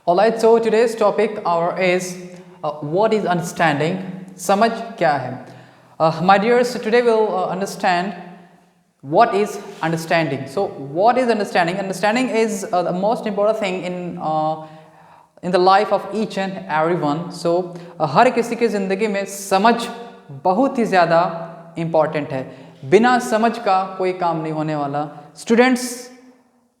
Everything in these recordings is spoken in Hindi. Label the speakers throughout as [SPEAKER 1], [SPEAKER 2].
[SPEAKER 1] Alright, so today's topic is what is understanding? समझ क्या है? My dears, today we'll understand what is understanding. So, what is understanding? Understanding is the most important thing in the life of each and everyone. So, हर किसी की ज़िंदगी में समझ बहुत ही ज़्यादा इम्पॉर्टेंट है. बिना समझ का कोई काम नहीं होने वाला. स्टूडेंट्स,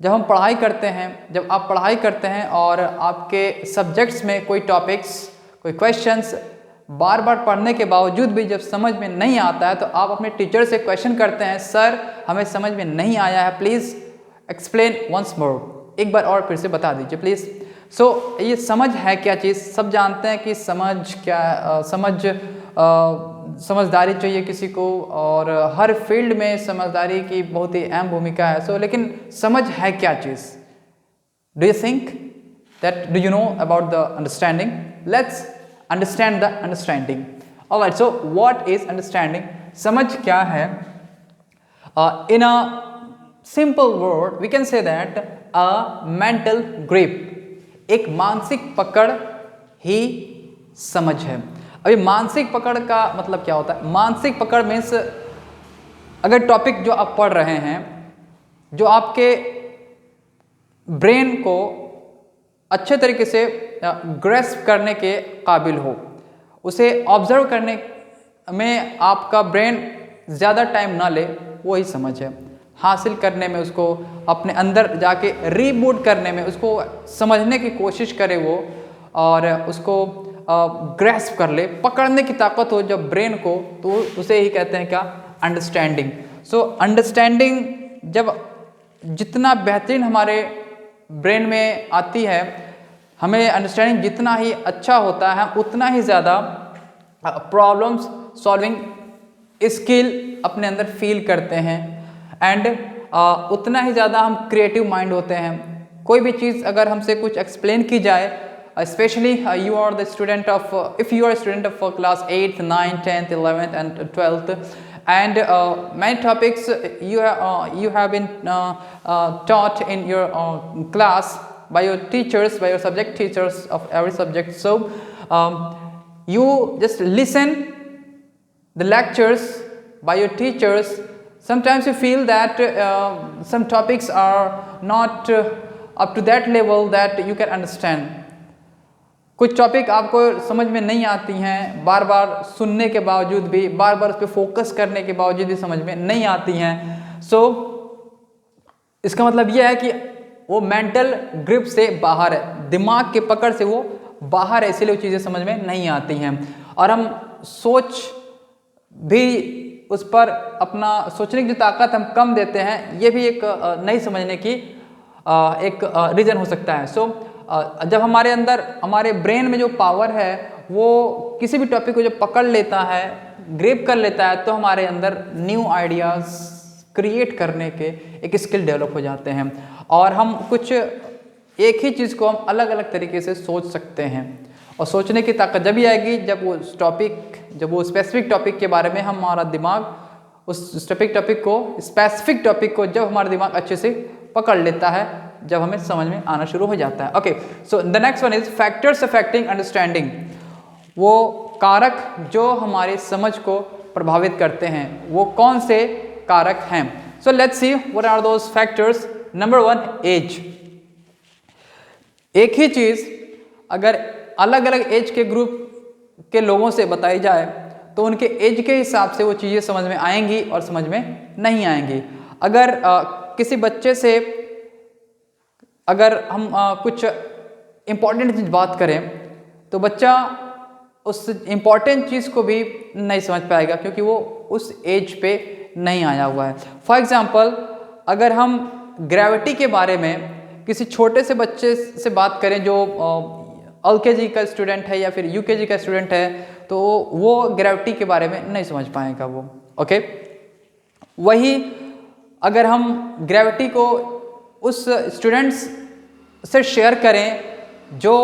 [SPEAKER 1] जब हम पढ़ाई करते हैं, जब आप पढ़ाई करते हैं और आपके सब्जेक्ट्स में कोई टॉपिक्स, कोई क्वेश्चंस बार बार पढ़ने के बावजूद भी जब समझ में नहीं आता है तो आप अपने टीचर से क्वेश्चन करते हैं, सर हमें समझ में नहीं आया है, प्लीज़ एक्सप्लेन वंस मोर, एक बार और फिर से बता दीजिए प्लीज़. सो ये समझ है क्या चीज़? सब जानते हैं कि समझ क्या समझदारी चाहिए किसी को और हर फील्ड में समझदारी की बहुत ही अहम भूमिका है. सो लेकिन समझ है क्या चीज़? Do you think that do you know about the understanding? Let's understand the understanding. Alright, so what is understanding? समझ क्या है? In a simple word we can say that a mental grip, एक मानसिक पकड़ ही समझ है. अभी मानसिक पकड़ का मतलब क्या होता है? मानसिक पकड़ मीन्स अगर टॉपिक जो आप पढ़ रहे हैं, जो आपके ब्रेन को अच्छे तरीके से ग्रेस्प करने के काबिल हो, उसे ऑब्जर्व करने में आपका ब्रेन ज़्यादा टाइम ना ले, वो ही समझ है. हासिल करने में, उसको अपने अंदर जाके रीबूट करने में, उसको समझने की कोशिश करे वो और उसको ग्रेस्प कर ले, पकड़ने की ताकत हो जब ब्रेन को, तो उसे ही कहते हैं क्या? अंडरस्टैंडिंग. सो अंडरस्टैंडिंग जब जितना बेहतरीन हमारे ब्रेन में आती है, हमें अंडरस्टैंडिंग जितना ही अच्छा होता है, उतना ही ज़्यादा प्रॉब्लम्स सॉल्विंग स्किल अपने अंदर फील करते हैं एंड उतना ही ज़्यादा हम क्रिएटिव माइंड होते हैं. कोई भी चीज़ अगर हमसे कुछ एक्सप्लेन की जाए, especially you are the student of if you are a student of class 8th 9th 10th 11th and 12th, and many topics you have been taught in your class by your teachers, by your subject teachers of every subject. So you just listen the lectures by your teachers. Sometimes you feel that some topics are not up to that level that you can understand. कुछ टॉपिक आपको समझ में नहीं आती हैं, बार बार सुनने के बावजूद भी, बार बार उस पर फोकस करने के बावजूद भी समझ में नहीं आती हैं. सो इसका मतलब यह है कि वो मेंटल ग्रिप से बाहर है, दिमाग के पकड़ से वो बाहर है, इसीलिए वो चीज़ें समझ में नहीं आती हैं. और हम सोच भी उस पर अपना सोचने की जो ताकत हम कम देते हैं, ये भी एक नहीं समझने की एक रीज़न हो सकता है. सो जब हमारे अंदर, हमारे ब्रेन में जो पावर है, वो किसी भी टॉपिक को जब पकड़ लेता है, ग्रेप कर लेता है, तो हमारे अंदर न्यू आइडियाज़ क्रिएट करने के एक स्किल डेवलप हो जाते हैं और हम कुछ एक ही चीज़ को हम अलग अलग तरीके से सोच सकते हैं. और सोचने की ताकत जब भी आएगी जब वो स्पेसिफिक टॉपिक के बारे में हमारा दिमाग उस टॉपिक को जब हमारा दिमाग अच्छे से पकड़ लेता है, जब हमें समझ में आना शुरू हो जाता है. Okay, so the next one is factors affecting understanding. वो कारक जो हमारी समझ को प्रभावित करते हैं, वो कौन से कारक हैं? So let's see what are those factors. Number 1, age. एक ही चीज़ अगर अलग अलग एज के ग्रुप के लोगों से बताई जाए तो उनके एज के हिसाब से वो चीज़ें समझ में आएंगी और समझ में नहीं आएंगी. अगर किसी बच्चे से अगर हम कुछ इम्पॉर्टेंट चीज़ बात करें तो बच्चा उस इम्पॉर्टेंट चीज़ को भी नहीं समझ पाएगा क्योंकि वो उस एज पे नहीं आया हुआ है. फॉर एग्ज़ाम्पल, अगर हम ग्रेविटी के बारे में किसी छोटे से बच्चे से बात करें जो LKG का स्टूडेंट है या फिर UKG का स्टूडेंट है, तो वो ग्रेविटी के बारे में नहीं समझ पाएगा वो. ओके, वही अगर हम ग्रेविटी को उस स्टूडेंट्स से शेयर करें जो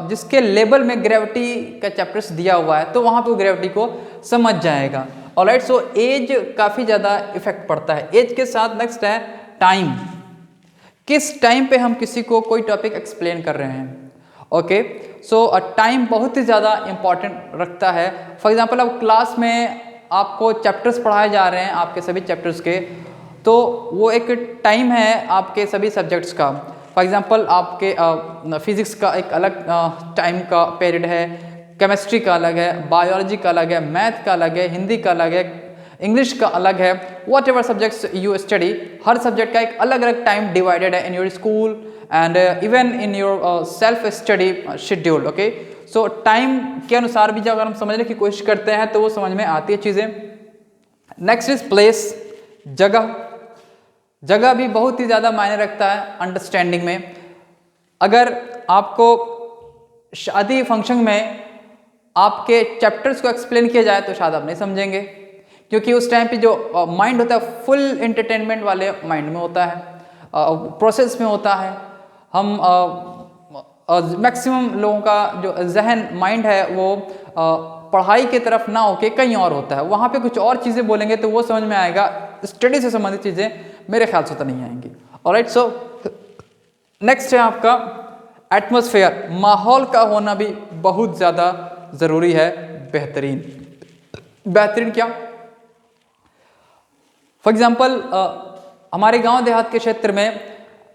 [SPEAKER 1] जिसके लेवल में ग्रेविटी का चैप्टर्स दिया हुआ है, तो वहाँ पे वो ग्रेविटी को समझ जाएगा. ऑलराइट, सो एज काफ़ी ज़्यादा इफेक्ट पड़ता है. एज के साथ नेक्स्ट है टाइम. किस टाइम पे हम किसी को कोई टॉपिक एक्सप्लेन कर रहे हैं। ओके, सो टाइम बहुत ही ज़्यादा इम्पॉर्टेंट रखता है। फॉर एग्जांपल अब क्लास में आपको चैप्टर्स पढ़ाए जा रहे हैं, आपके सभी चैप्टर्स के, तो वो एक टाइम है आपके सभी सब्जेक्ट्स का। फॉर एग्जांपल आपके फिज़िक्स का एक अलग टाइम का पीरियड है, केमिस्ट्री का अलग है, बायोलॉजी का अलग है, मैथ का अलग है, हिंदी का अलग है, इंग्लिश का अलग है। What ever subjects you study, her subject का एक अलग अलग टाइम डिवाइडेड है in your school and even in your self study schedule. Okay, so time के अनुसार भी जब अगर हम समझने की कोशिश करते हैं तो वो समझ में आती है चीज़ें। नेक्स्ट इज प्लेस, जगह। जगह भी बहुत ही ज़्यादा मायने रखता है अंडरस्टैंडिंग में। अगर आपको शादी फंक्शन में आपके चैप्टर्स को एक्सप्लेन किया जाए तो शायद आप नहीं समझेंगे, क्योंकि उस टाइम पे जो माइंड होता है फुल एंटरटेनमेंट वाले माइंड में होता है, प्रोसेस में होता है। हम मैक्सिमम लोगों का जो जहन माइंड है वो पढ़ाई की तरफ ना होके कहीं और होता है, वहाँ पे कुछ और चीज़ें बोलेंगे तो वो समझ में आएगा, स्टडी से संबंधित चीज़ें मेरे ख्याल से तो नहीं आएंगी। ऑलराइट, सो नेक्स्ट है आपका एटमॉस्फेयर। माहौल का होना भी बहुत ज़्यादा ज़रूरी है। बेहतरीन, बेहतरीन क्या? फॉर एग्जाम्पल हमारे गांव देहात के क्षेत्र में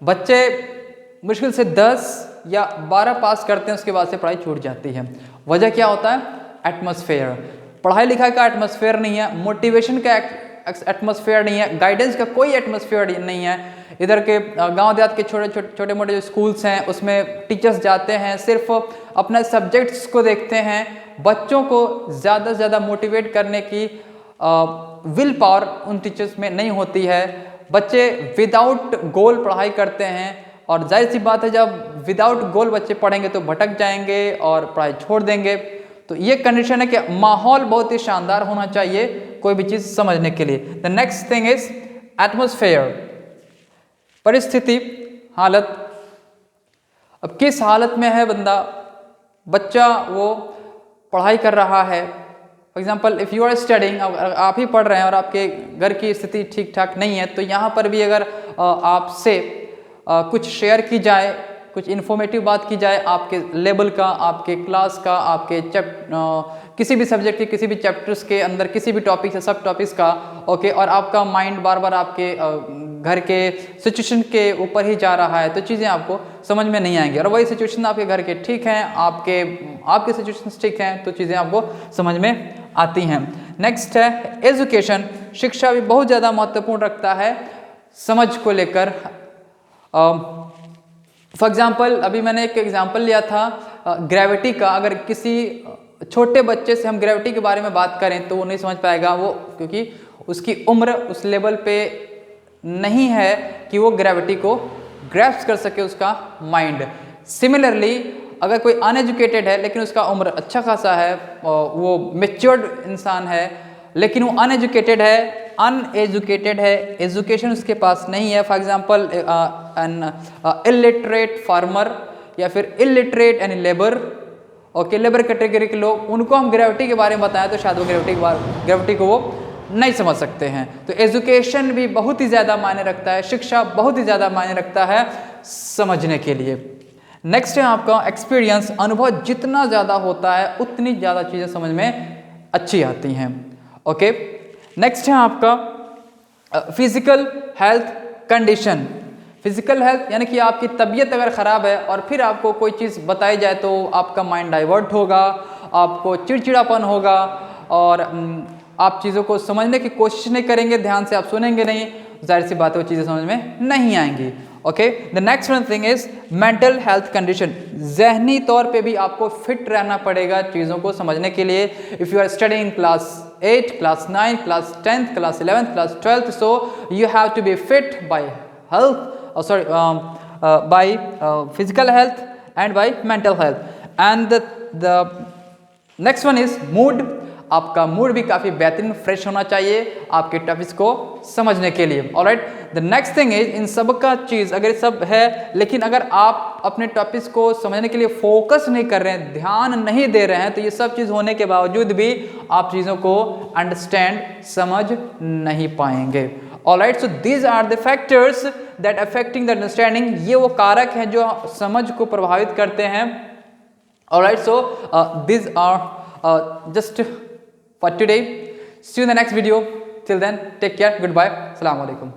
[SPEAKER 1] बच्चे मुश्किल से 10 या 12 पास करते हैं, उसके बाद से पढ़ाई छूट जाती है। वजह क्या होता है? एटमॉस्फेयर। पढ़ाई लिखाई का एटमॉस्फेयर नहीं है, मोटिवेशन का एटमॉस्फेयर नहीं है, गाइडेंस का कोई एटमॉस्फेयर नहीं है। इधर के गांव देहात के छोटे मोटे जो स्कूल्स हैं उसमें टीचर्स जाते हैं, सिर्फ अपने सब्जेक्ट्स को देखते हैं। बच्चों को ज़्यादा से ज़्यादा मोटिवेट करने की विल पावर उन टीचर्स में नहीं होती है। बच्चे विदाउट गोल पढ़ाई करते हैं, और जाहिर सी बात है जब विदाउट गोल बच्चे पढ़ेंगे तो भटक जाएंगे और पढ़ाई छोड़ देंगे। तो ये कंडीशन है कि माहौल बहुत ही शानदार होना चाहिए कोई भी चीज़ समझने के लिए। The next thing is atmosphere, परिस्थिति, हालत। अब किस हालत में है बंदा, बच्चा वो पढ़ाई कर रहा है। For example if you are studying, आप ही पढ़ रहे हैं और आपके घर की स्थिति ठीक ठाक नहीं है, तो यहाँ पर भी अगर आपसे कुछ शेयर की जाए, कुछ इन्फॉर्मेटिव बात की जाए आपके लेवल का, आपके क्लास का, आपके किसी भी सब्जेक्ट के किसी भी चैप्टर्स के अंदर किसी भी टॉपिक या सब टॉपिक्स का, ओके, और आपका माइंड बार बार आपके घर के सिचुएशन के ऊपर ही जा रहा है, तो चीज़ें आपको समझ में नहीं आएंगी। और वही सिचुएशन आपके घर के ठीक हैं, आपके सिचुएशन ठीक हैं, तो चीज़ें आपको समझ में आती हैं। नेक्स्ट है एजुकेशन। शिक्षा भी बहुत ज़्यादा महत्वपूर्ण रखता है समझ को लेकर। फॉर एग्जाम्पल अभी मैंने एक एग्जाम्पल लिया था ग्रेविटी का। अगर किसी छोटे बच्चे से हम ग्रेविटी के बारे में बात करें तो वो नहीं समझ पाएगा, वो क्योंकि उसकी उम्र उस लेवल पे नहीं है कि वो ग्रेविटी को ग्रैस्प कर सके, उसका माइंड। सिमिलरली अगर कोई अनएजुकेटेड है लेकिन उसका उम्र अच्छा खासा है, वो मेच्योर्ड इंसान है, लेकिन वो अनएजुकेटेड है, एजुकेशन उसके पास नहीं है। For example an illiterate farmer या फिर illiterate any labour, okay, labour category के लोग, उनको हम ग्रेविटी के बारे में बताएं तो शायद वो ग्रेविटी को वो नहीं समझ सकते हैं। तो एजुकेशन भी बहुत ही ज़्यादा मायने रखता है, शिक्षा बहुत ही ज़्यादा मायने रखता है समझने के लिए। नेक्स्ट है आपका एक्सपीरियंस। अनुभव जितना ज़्यादा होता है उतनी ज़्यादा चीज़ें समझ में अच्छी आती हैं। ओके, नेक्स्ट है आपका physical health condition. Physical health यानी कि आपकी तबीयत अगर ख़राब है और फिर आपको कोई चीज़ बताई जाए तो आपका माइंड डाइवर्ट होगा, आपको चिड़चिड़ापन होगा और आप चीज़ों को समझने की कोशिश नहीं करेंगे, ध्यान से आप सुनेंगे नहीं, जाहिर सी बात है वो चीज़ें समझ में नहीं आएंगी। Okay, the next one thing is mental health condition. जहनी तौर पे भी आपको फिट रहना पड़ेगा चीज़ों को समझने के लिए। If you are studying class 8, class 9, class 10th, class 11th, class 12th, so you have to be fit by health, by physical health and by mental health. And the next one is mood. आपका मूड भी काफ़ी बेहतरीन फ्रेश होना चाहिए आपके टॉपिक्स को समझने के लिए। Alright, the next thing is in सब का चीज़ अगर सब है लेकिन अगर आप अपने टॉपिक्स को समझने के लिए फोकस नहीं कर रहे हैं, ध्यान नहीं दे रहे हैं, तो ये सब चीज़ होने के बावजूद भी आप चीज़ों को अंडरस्टैंड समझ नहीं पाएंगे। Alright, so these are the factors that affecting the understanding, ये वो कारक हैं जो समझ को प्रभावित करते हैं। Alright, so these are just for today, see you in the next video, till then take care, goodbye, अस्सलाम वालेकुम।